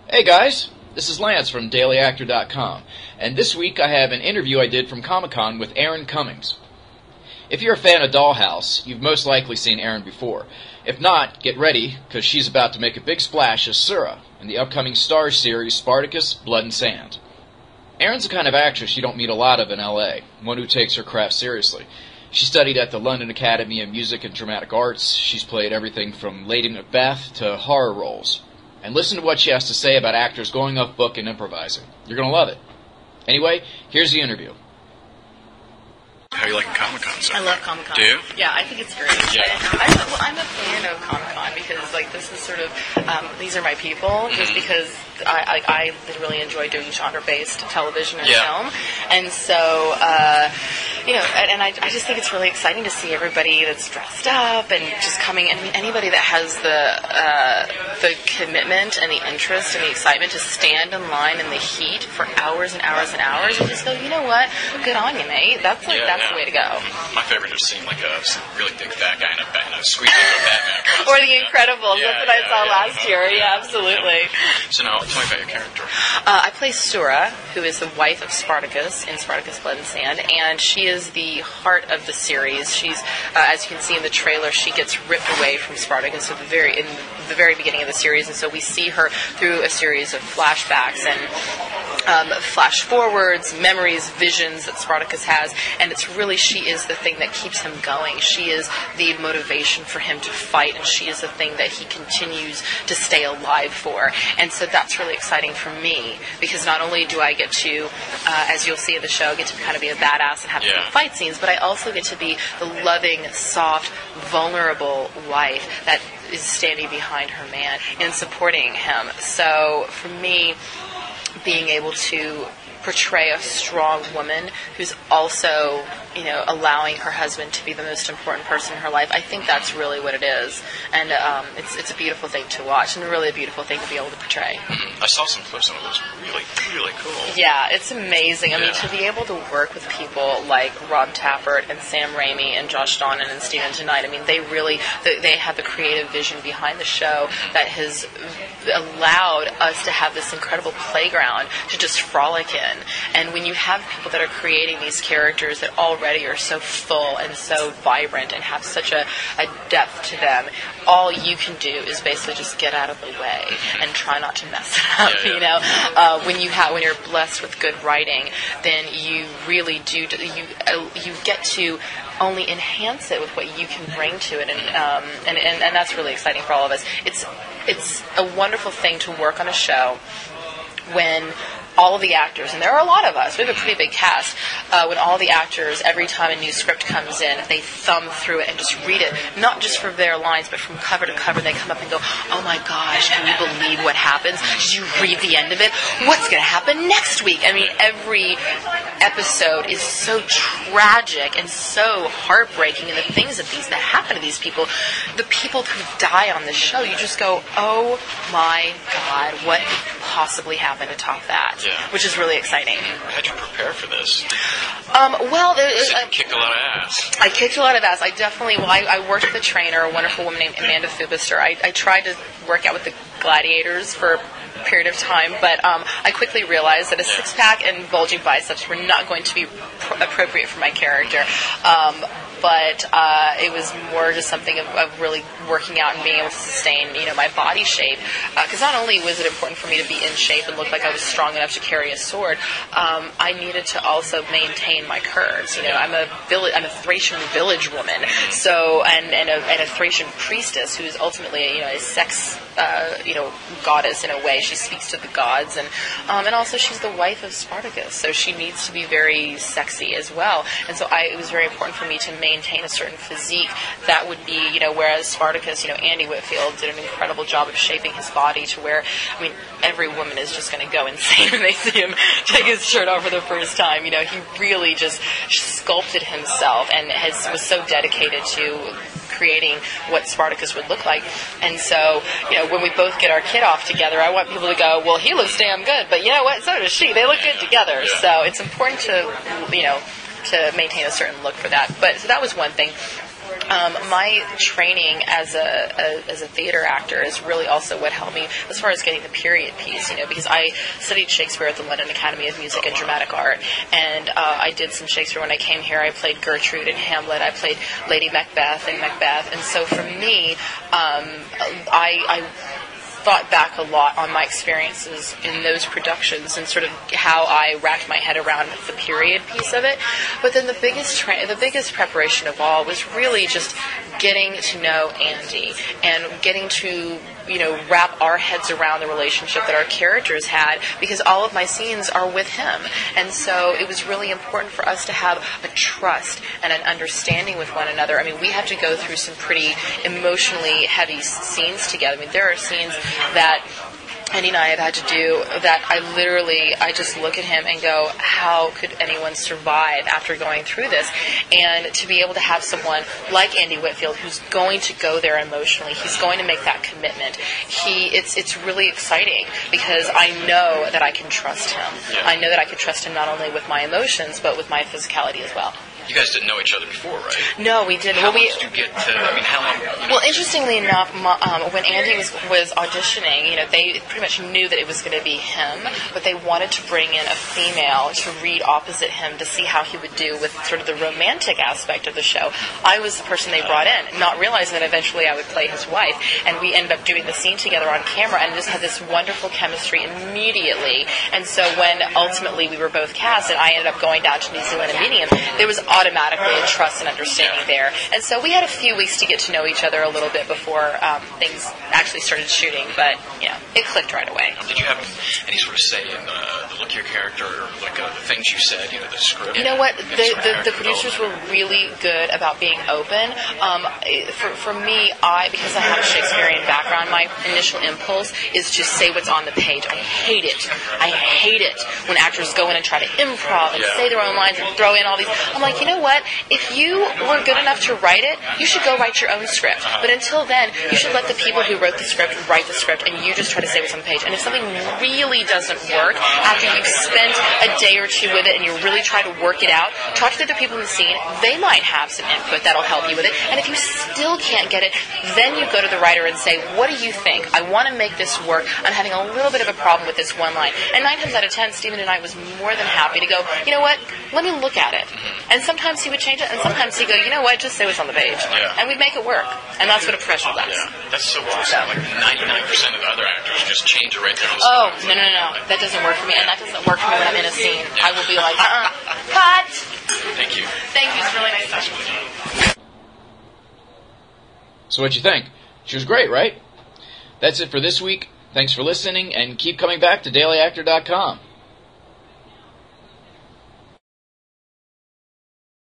Hey guys, this is Lance from DailyActor.com, and this week I have an interview I did from Comic-Con with Erin Cummings. If you're a fan of Dollhouse, you've most likely seen Erin before. If not, get ready, because she's about to make a big splash as Surah in the upcoming Starz series Spartacus, Blood and Sand. Erin's the kind of actress you don't meet a lot of in L.A., one who takes her craft seriously. She studied at the London Academy of Music and Dramatic Arts. She's played everything from Lady Macbeth to horror roles. And listen to what she has to say about actors going off book and improvising. You're going to love it. Anyway, here's the interview. How are you liking Comic-Con, sir? I love Comic-Con. Do you? Yeah, I think it's great. Yeah. I'm a fan of Comic-Con because, this is sort of, these are my people, just because I really enjoy doing genre-based television and film. And so, and I just think it's really exciting to see everybody that's dressed up and just coming, and anybody that has the commitment and the interest and the excitement to stand in line in the heat for hours and hours and hours and just go, you know what, good on you, mate. That's the way to go. My favorite is seeing like a really big fat guy in a squeaky little Batman costume. Or The Incredibles. That's what I saw last year. Yeah, absolutely. So now, tell me about your character. I play Surah, who is the wife of Spartacus in Spartacus, Blood and Sand, and she is the heart of the series. She's, as you can see in the trailer, she gets ripped away from Spartacus in the very beginning of the series, and so we see her through a series of flashbacks and flash forwards, memories, visions that Spartacus has, and it's really, she is the thing that keeps him going. She is the motivation for him to fight, and she is the thing that he continues to stay alive for. And so that's really exciting for me, because not only do I get to, as you'll see in the show, get to kind of be a badass and have some fight scenes, but I also get to be the loving, soft, vulnerable wife that is standing behind her man and supporting him. So for me, being able to portray a strong woman who's also, allowing her husband to be the most important person in her life, I think that's really what it is. And it's a beautiful thing to watch, and really a beautiful thing to be able to portray. I saw some clips and it was really, really cool. Yeah, it's amazing. I mean, to be able to work with people like Rob Tappert and Sam Raimi and Josh Donnan and Steven Tonight, I mean, they have the creative vision behind the show that has allowed us to have this incredible playground to just frolic in. And when you have people that are creating these characters that already are so full and so vibrant and have such a depth to them, all you can do is basically just get out of the way and try not to mess it up. When you're blessed with good writing, then you really do you get to only enhance it with what you can bring to it, and that's really exciting for all of us. It's a wonderful thing to work on a show when all of the actors, and there are a lot of us, we have a pretty big cast, when all the actors, every time a new script comes in, they thumb through it and just read it, not just from their lines, but from cover to cover. They come up and go, oh my gosh, can you believe what happens? Did you read the end of it? What's going to happen next week? I mean, every episode is so tragic and so heartbreaking, and the things that happen to these people, the people who die on the show, you just go, oh my God, what could possibly happen to top that? Which is really exciting. How'd you prepare for this? You kick a lot of ass. I kicked a lot of ass. I worked with a trainer, a wonderful woman named Amanda Fubister. I tried to work out with the gladiators for a period of time, but I quickly realized that a six-pack and bulging biceps were not going to be appropriate for my character. But it was more just something of really working out and being able to sustain, my body shape. Because not only was it important for me to be in shape and look like I was strong enough to carry a sword, I needed to also maintain my curves. I'm a Thracian village woman, so and a Thracian priestess who's ultimately a sex goddess in a way. She speaks to the gods, and also she's the wife of Spartacus, so she needs to be very sexy as well. And so it was very important for me to maintain a certain physique that would be, whereas Spartacus, Andy Whitfield did an incredible job of shaping his body to where, every woman is just going to go insane when they see him take his shirt off for the first time. He really just sculpted himself and was so dedicated to creating what Spartacus would look like. And so, when we both get our kid off together, I want people to go, well, he looks damn good, but you know what, so does she. They look good together. So it's important to, to maintain a certain look for that. But so that was one thing. my training as a theater actor is really also what helped me as far as getting the period piece, because I studied Shakespeare at the London Academy of Music and Dramatic Art, and I did some Shakespeare when I came here. I played Gertrude in Hamlet. I played Lady Macbeth in Macbeth, and so for me, I thought back a lot on my experiences in those productions and sort of how I wrapped my head around the period piece of it. But then the biggest preparation of all was really just getting to know Andy and getting to wrap our heads around the relationship that our characters had, because all of my scenes are with him. And so it was really important for us to have a trust and an understanding with one another. I mean, we have to go through some pretty emotionally heavy scenes together. I mean, there are scenes that Andy and I have had to do that I just look at him and go, how could anyone survive after going through this? And to be able to have someone like Andy Whitfield who's going to go there emotionally, he's going to make that commitment. It's really exciting because I know that I can trust him. Yeah. I know that I can trust him not only with my emotions, but with my physicality as well. You guys didn't know each other before, right? No, we didn't. How long did you get to, how long? Well, interestingly enough, when Andy was auditioning, they pretty much knew that it was going to be him, but they wanted to bring in a female to read opposite him to see how he would do with sort of the romantic aspect of the show. I was the person they brought in, not realizing that eventually I would play his wife, and we ended up doing the scene together on camera and just had this wonderful chemistry immediately. And so when ultimately we were both cast and I ended up going down to New Zealand and meeting him, there was automatically a trust and understanding there. And so we had a few weeks to get to know each other a little bit before things actually started shooting, but it clicked right away. Did you have any sort of say in the look of your character, or like the things you said, the script? You know what? The producers were really good about being open. For me, because I have a Shakespearean background, my initial impulse is just say what's on the page. I hate it when actors go in and try to improv and say their own lines and throw in all these. I'm like, you know what? If you were good enough to write it, you should go write your own script. But until then, you should let the people who wrote the script write the script, and you just try to say what's on the page. And if something really doesn't work after you've spent a day or two with it and you really try to work it out, talk to the other people in the scene. They might have some input that'll help you with it. And if you still can't get it, then you go to the writer and say, what do you think? I want to make this work. I'm having a little bit of a problem with this one line. And 9 times out of 10, Stephen and I was more than happy to go, you know what? Let me look at it. And sometimes he would change it, and sometimes he'd go, you know what? Just say what's on the page. Yeah. And we'd make it work. And that's what a professional does. Yeah, that's so awesome. Like 99% of the other actors just change it right there. Oh, no. That doesn't work for me. And that doesn't work for me when I'm in a scene. I will be like, cut! Thank you. Thank you. It's really nice talking to you. So what'd you think? She was great, right? That's it for this week. Thanks for listening, and keep coming back to dailyactor.com.